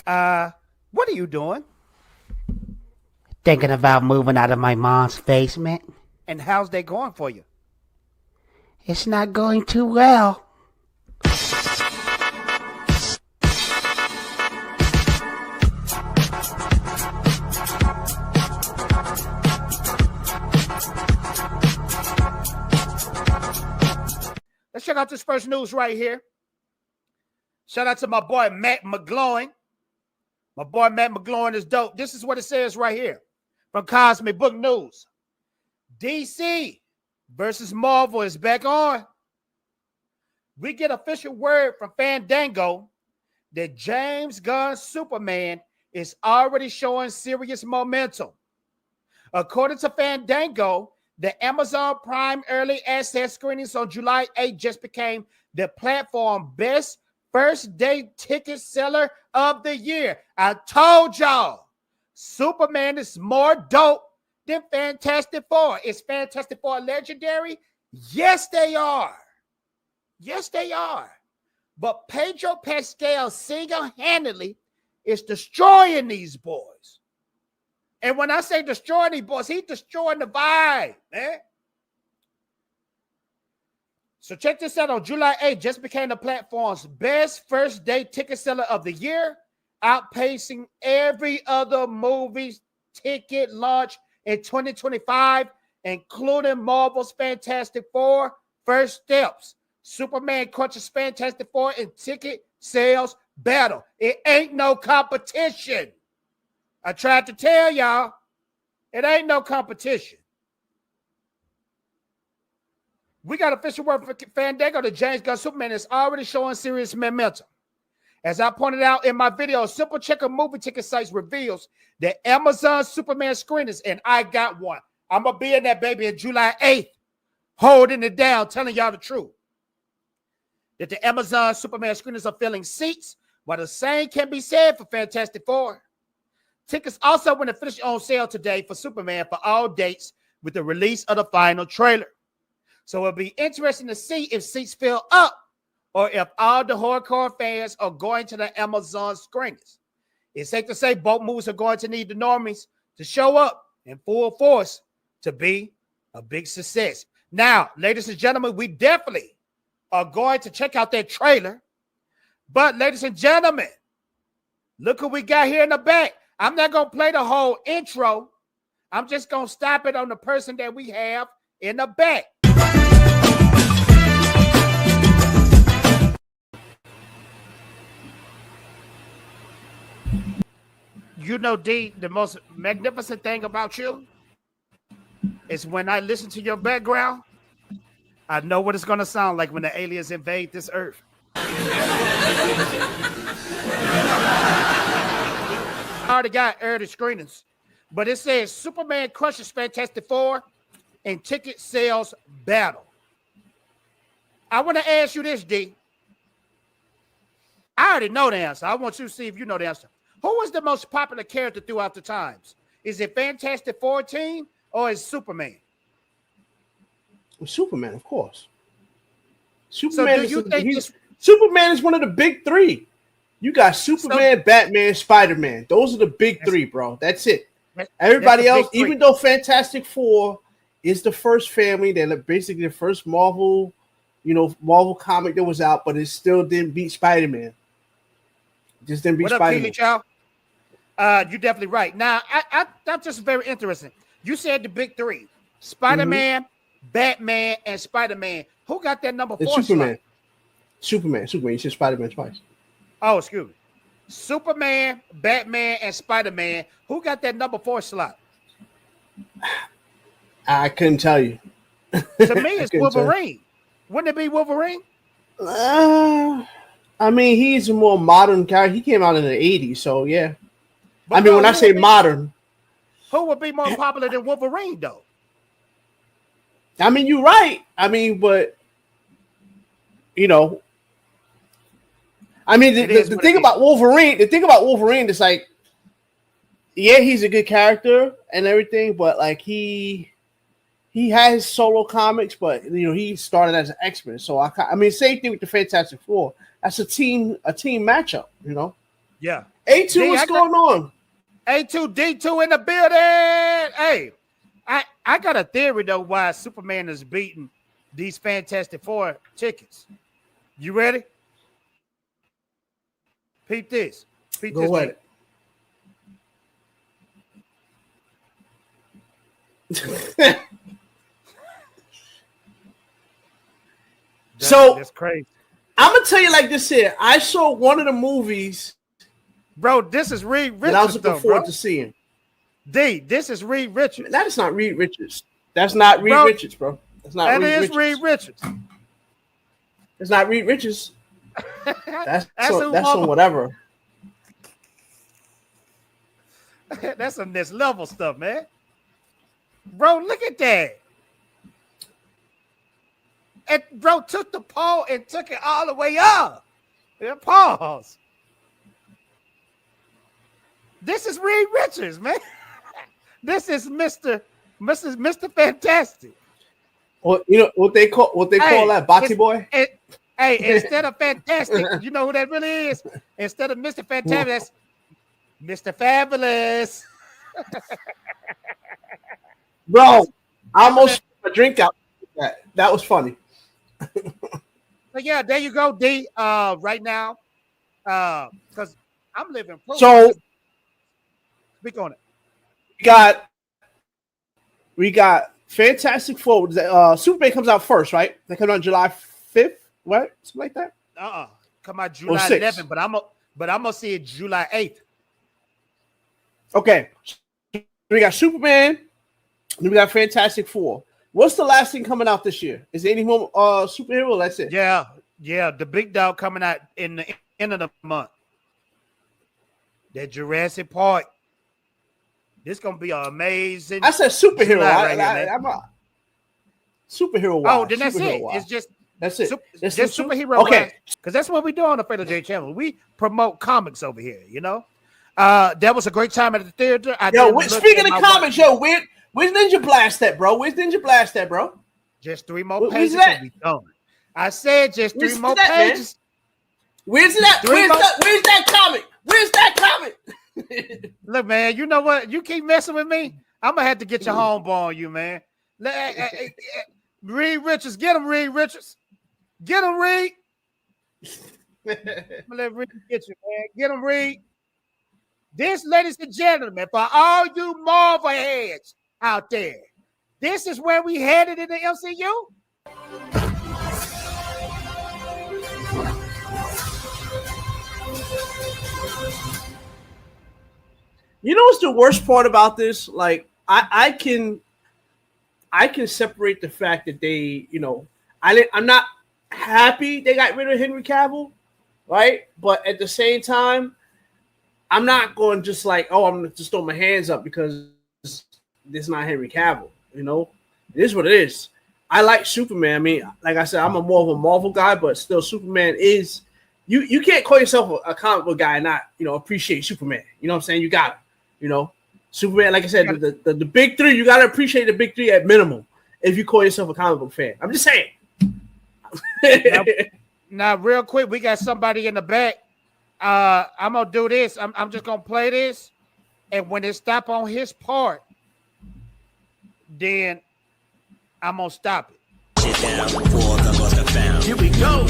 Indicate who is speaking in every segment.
Speaker 1: What are you doing?
Speaker 2: Thinking about moving out of my mom's basement.
Speaker 1: And how's that going for you?
Speaker 2: It's not going too well.
Speaker 1: Let's check out this first news right here. Shout out to my boy Matt McGloin. My boy Matt McGloin is dope. This is what it says right here from Cosmic Book News. DC versus Marvel is back on. We get official word from Fandango that James Gunn's Superman is already showing serious momentum. According to Fandango, the Amazon Prime early access screenings on July 8th just became the platform best first day ticket seller of the year. I told y'all, Superman is more dope than Fantastic Four. Is Fantastic Four legendary? Yes, they are. Yes, they are. But Pedro Pascal single-handedly is destroying these boys. And when I say destroying these boys, he's destroying the vibe, man. So check this out. On July 8th, just became the platform's best first day ticket seller of the year, outpacing every other movie ticket launch in 2025, including Marvel's Fantastic Four First Steps. Superman crunches Fantastic Four in ticket sales battle. It ain't no competition. I tried to tell y'all, it ain't no competition. We got official word for Fandango that James Gunn Superman is already showing serious momentum. As I pointed out in my video, a simple check of movie ticket sites reveals that Amazon Superman screenings, and I got one. I'm going to be in that baby on July 8th, holding it down, telling y'all the truth. That the Amazon Superman screenings are filling seats, while the same can be said for Fantastic Four. Tickets also went officially on sale today for Superman for all dates with the release of the final trailer. So it'll be interesting to see if seats fill up or if all the hardcore fans are going to the Amazon screenings. It's safe to say both movies are going to need the normies to show up in full force to be a big success. Now, ladies and gentlemen, we definitely are going to check out that trailer. But, ladies and gentlemen, look who we got here in the back. I'm not going to play the whole intro. I'm just going to stop it on the person that we have in the back. You know, D, the most magnificent thing about you is when I listen to your background, I know what it's going to sound like when the aliens invade this earth. I already got early screenings, but it says Superman crushes Fantastic Four in ticket sales battle. I want to ask you this, D. I already know the answer. I want you to see if you know the answer. Who was the most popular character throughout the times? Is it Fantastic Four team or is Superman?
Speaker 3: Superman, of course. Superman,
Speaker 1: so do you think
Speaker 3: Superman is one of the big three. You got Superman, Batman, Spider-Man. Those are the big three, bro. That's it. Everybody else, even though Fantastic Four is the first family, they're basically the first Marvel, Marvel comic that was out, but it still didn't beat Spider-Man. Just didn't beat Spider-Man.
Speaker 1: What up, Keely, you're definitely right. Now, that's just very interesting. You said the big three: Spider-Man, Batman, and Spider-Man. Who got that number 4?
Speaker 3: It's Superman. Superman. You said Spider-Man twice.
Speaker 1: Oh, excuse me. Superman, Batman, and Spider-Man. Who got that number 4 slot?
Speaker 3: I couldn't tell you.
Speaker 1: To me, it's Wolverine. Wouldn't it be Wolverine?
Speaker 3: I mean, he's a more modern character. He came out in the 80s, so yeah. But when I say modern.
Speaker 1: Who would be more popular than Wolverine, though?
Speaker 3: I mean, you're right. But, the thing about Wolverine, is like, yeah, he's a good character and everything, but like he has solo comics, but he started as an X-Men. So same thing with the Fantastic Four. That's a team matchup,
Speaker 1: Yeah.
Speaker 3: A2, what's going on?
Speaker 1: A2D2 in the building. Hey, I got a theory though why Superman is beating these Fantastic Four tickets. You ready? Peep this.
Speaker 3: Go ahead.
Speaker 1: That's crazy.
Speaker 3: I'm gonna tell you like this here. I saw one of the movies,
Speaker 1: bro. This is Reed Richards.
Speaker 3: I was looking forward to seeing.
Speaker 1: This is Reed Richards.
Speaker 3: That is not Reed Richards. That's not Reed Richards, bro. That's not.
Speaker 1: That is Reed Richards.
Speaker 3: It's not Reed Richards. That's some whatever.
Speaker 1: That's some next level stuff, man. Bro, look at that. And bro took the pole and took it all the way up. Yeah, pause. This is Reed Richards, man. This is Mr. Fantastic.
Speaker 3: Well, you know what they call that Bati boy?
Speaker 1: Hey, instead of Fantastic, you know who that really is? Instead of Mr. Fantastic, that's Mr. Fabulous.
Speaker 3: Bro, I almost a drink out. That was funny.
Speaker 1: But yeah, there you go, D. Right now, because I'm living proof.
Speaker 3: So
Speaker 1: speak on it.
Speaker 3: We got Fantastic Four. Superman comes out first, right? They come out on July 5th, right? Something like that.
Speaker 1: Come out July 11th, but I'm gonna see it July 8th.
Speaker 3: Okay, we got Superman. Then we got Fantastic Four. What's the last thing coming out this year? Is there any more superhero? That's it.
Speaker 1: Yeah. The big dog coming out in the end of the month. That Jurassic Park. This gonna be an amazing.
Speaker 3: I said superhero.
Speaker 1: I'm
Speaker 3: a superhero.
Speaker 1: Oh, then that's it. It's just
Speaker 3: that's it.
Speaker 1: It's just superhero. Okay, because that's what we do on the Fatal J channel. We promote comics over here. You know, that was a great time at the theater.
Speaker 3: Speaking of comics, where's Ninja Blast at, bro?
Speaker 1: Just 3 more pages will be done. I said just 3 more pages.
Speaker 3: Where's that? Where's that comic? Where's that comic?
Speaker 1: Look, man, you know what? You keep messing with me, I'm gonna have to get your homeboy on you, man. Reed Richards, get him, Reed Richards. Get him, Reed. I'm gonna let Reed get you, man. Get him, Reed. This, ladies and gentlemen, for all you Marvel heads out there, this is where we headed in the MCU.
Speaker 3: You know what's the worst part about this? Like, I can separate the fact that they, I'm not happy they got rid of Henry Cavill, right? But at the same time, I'm not going just like, I'm going to just throw my hands up because this is not Henry Cavill, It is what it is. I like Superman. I mean, like I said, I'm more of a Marvel guy, but still Superman is you can't call yourself a comic book guy and not, appreciate Superman. You know what I'm saying? You got it. Superman, like I said, the big three, you got to appreciate the big three at minimum if you call yourself a comic book fan. I'm just saying.
Speaker 1: Now, real quick, we got somebody in the back. I'm going to do this. I'm just going to play this. And when it stop on his part, then I'm going to stop it. Sit down for the Buster Found. Here we go.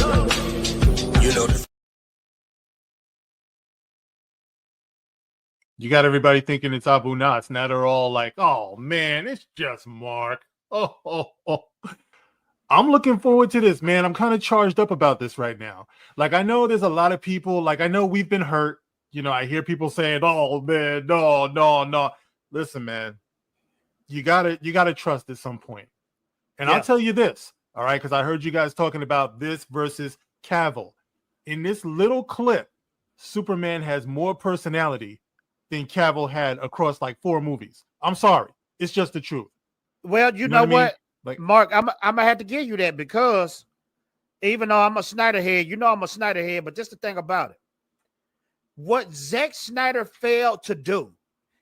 Speaker 4: You got everybody thinking it's Abu Nas. Now they're all like, oh, man, it's just Mark. Oh. I'm looking forward to this, man. I'm kind of charged up about this right now. Like, I know there's a lot of people. Like, I know we've been hurt. I hear people saying, oh, man, no. Listen, man, you gotta trust at some point. And I'll tell you this, all right, because I heard you guys talking about this versus Cavill. In this little clip, Superman has more personality than Cavill had across like 4 movies. I'm sorry. It's just the truth.
Speaker 1: Well, you know what? Like, Mark, I'm gonna have to give you that because even though I'm a Snyderhead, I'm a Snyderhead, but just the thing about it. What Zack Snyder failed to do,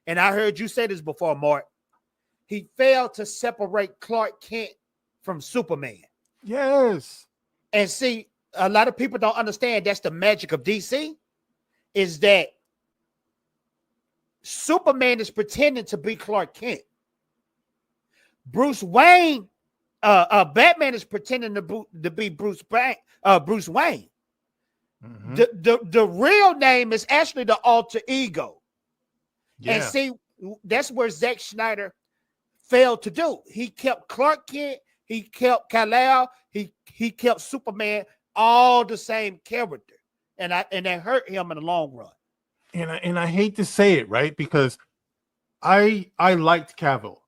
Speaker 1: and I heard you say this before, Mark, he failed to separate Clark Kent from Superman.
Speaker 4: Yes.
Speaker 1: And see, a lot of people don't understand that's the magic of DC, is that Superman is pretending to be Clark Kent. Bruce Wayne, Batman is pretending to be Bruce Wayne.
Speaker 4: Mhm.
Speaker 1: The real name is actually the alter ego.
Speaker 4: Yeah.
Speaker 1: And see, that's where Zack Snyder failed to do. He kept Clark Kent, he kept Kal-El, he kept Superman, all the same character, and that hurt him in the long run.
Speaker 4: And I hate to say it, right? Because I liked Cavill.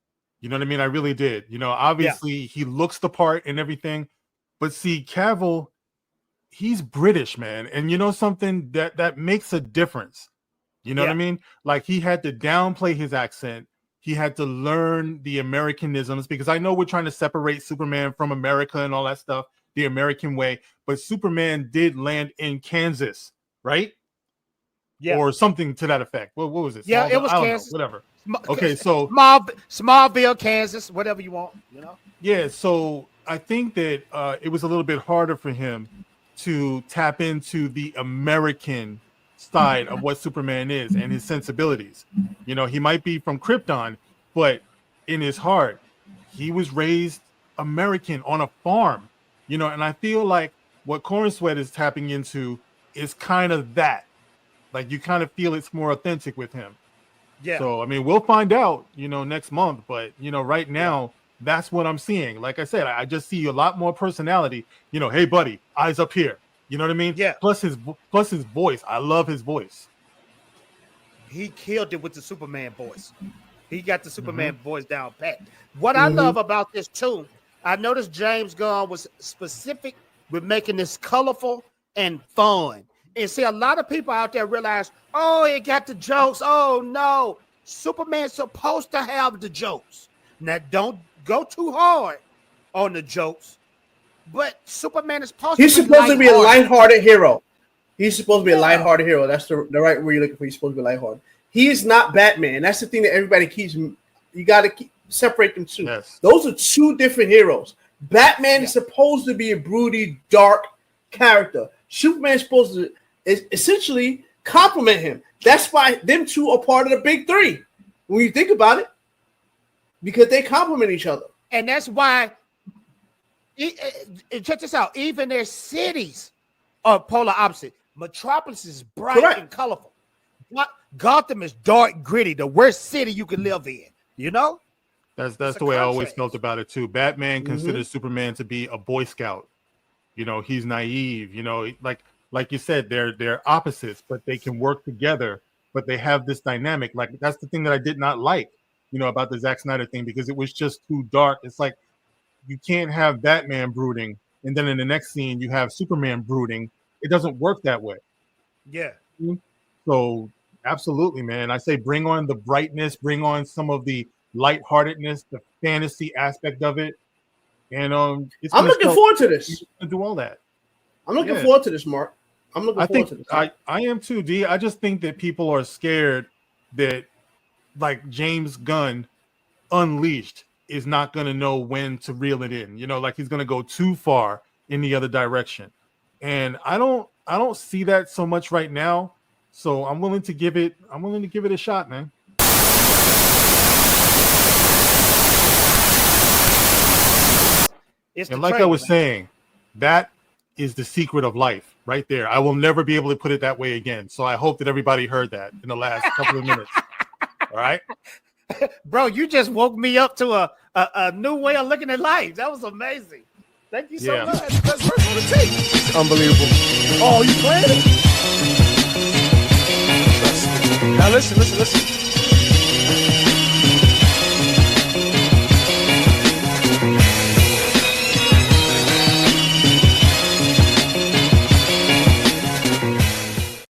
Speaker 4: You know what I mean? I really did. You know, obviously he looks the part and everything, but see, Cavill, he's British, man, and you know something that makes a difference. You know what I mean? Like, he had to downplay his accent. He had to learn the Americanisms, because I know we're trying to separate Superman from America and all that stuff, the American way, but Superman did land in Kansas, right?
Speaker 1: Yeah.
Speaker 4: Or something to that effect. What was it?
Speaker 1: Yeah,
Speaker 4: Smallville?
Speaker 1: it was
Speaker 4: I don't know,
Speaker 1: Kansas.
Speaker 4: whatever. Okay, so
Speaker 1: Smallville, Kansas, whatever you want, you know.
Speaker 4: yeah, so I think that it was a little bit harder for him to tap into the American side of what Superman is and his sensibilities. You know, he might be from Krypton, but in his heart, he was raised American on a farm. You know, and I feel like what Corn Sweat is tapping into is kind of that. Like, you kind of feel it's more authentic with him.
Speaker 1: Yeah.
Speaker 4: So, I mean, we'll find out, you know, next month. But, you know, right now, that's what I'm seeing. Like I said, I just see a lot more personality. You know, hey, buddy, eyes up here. You know what I mean?
Speaker 1: Yeah.
Speaker 4: Plus his voice. I love his voice.
Speaker 1: He killed it with the Superman voice. He got the Superman voice down pat. What I love about this too, I noticed James Gunn was specific with making this colorful and fun. And see, a lot of people out there realize, oh, it got the jokes. Oh no, Superman's supposed to have the jokes. Now, don't go too hard on the jokes, but Superman is supposed
Speaker 3: He's
Speaker 1: to be
Speaker 3: supposed to be a lighthearted hero. He's supposed to be a lighthearted hero. That's the right word you're looking for. He's supposed to be lighthearted. He is not Batman. That's the thing that everybody keeps. You got to separate them two.
Speaker 4: Yes.
Speaker 3: Those are two different heroes. Batman is supposed to be a broody, dark character. Superman is supposed to essentially compliment him. That's why them two are part of the big three when you think about it, because they complement each other.
Speaker 1: And that's why, check this out, even their cities are polar opposite. Metropolis is bright and colorful. Gotham is dark, gritty, the worst city you can live in, you know?
Speaker 4: That's the way I always felt about it too. Batman considers Superman to be a Boy Scout. You know, he's naive, you know, like you said, they're opposites, but they can work together, but they have this dynamic. Like, that's the thing that I did not like, you know, about the Zack Snyder thing, because it was just too dark. It's like, you can't have Batman brooding, and then in the next scene you have Superman brooding. It doesn't work that way.
Speaker 1: Yeah.
Speaker 4: So absolutely, man. I say bring on the brightness, bring on some of the lightheartedness, the fantasy aspect of it. And I'm
Speaker 3: looking forward to this.
Speaker 4: Do all that.
Speaker 3: I'm looking forward to this, Mark. I'm looking forward to this.
Speaker 4: I am too, D. I just think that people are scared that, like, James Gunn Unleashed is not going to know when to reel it in. You know, like, he's going to go too far in the other direction. And I don't see that so much right now. So I'm willing to give it a shot, man. And like I was saying, that is the secret of life right there. I will never be able to put it that way again. So I hope that everybody heard that in the last couple of minutes. All right.
Speaker 1: Bro, you just woke me up to a new way of looking at life. That was amazing. Thank you so much. That's first on the tape.
Speaker 4: Unbelievable.
Speaker 1: Oh, you playing it? Now listen.